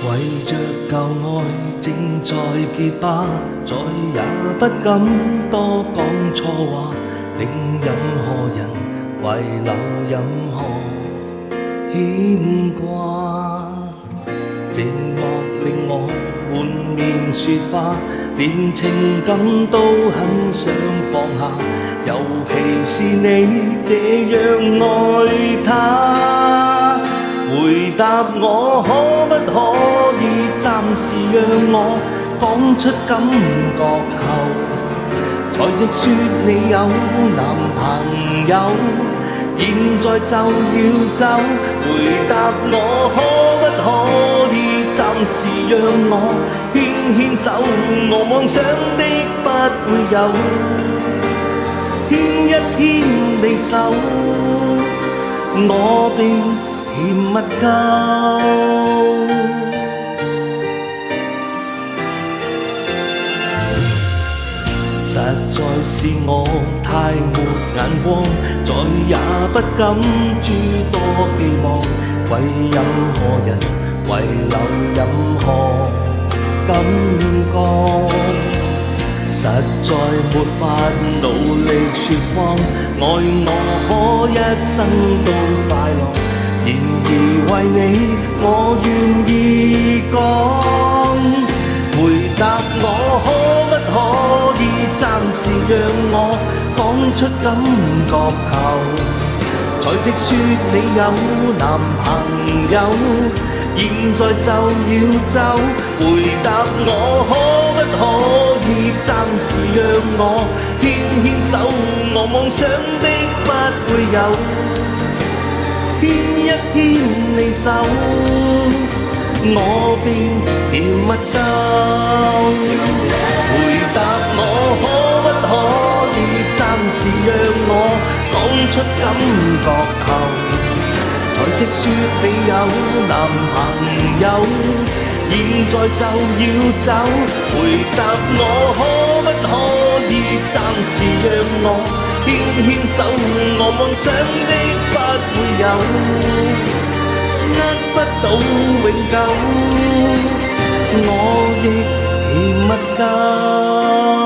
為着舊愛正在結疤，再也不敢多講錯話，令任何人遺留任何牽掛。寂寞令我滿面雪花，連情感都很想放下，尤其是你這樣愛他。回答我可不可以暫時讓我講出感覺後，才直說你有男朋友，現在就要走。回答我可不可以暫時讓我牽牽手，我妄想的不會有，牽一牽你手，我便甜蜜夠。實在是我太沒眼光，再也不敢諸多寄望，為任何人遺留任何感覺。實在沒法努力説謊，愛我可一生都快樂，然而為你我願意講。回答我可不可以暫時讓我講出感覺後，才直說你有男朋友，現在就要走。回答我可不可以暫時讓我牽牽手，我妄想的不會有，牽一牽你手，我便甜蜜夠。回答我可不可以暫時讓我講出感覺後，才直說你有男朋友，現在就要走。回答我可不可以暫時讓我牽牽手，我妄想的不會有，不到永久，我亦甜蜜夠。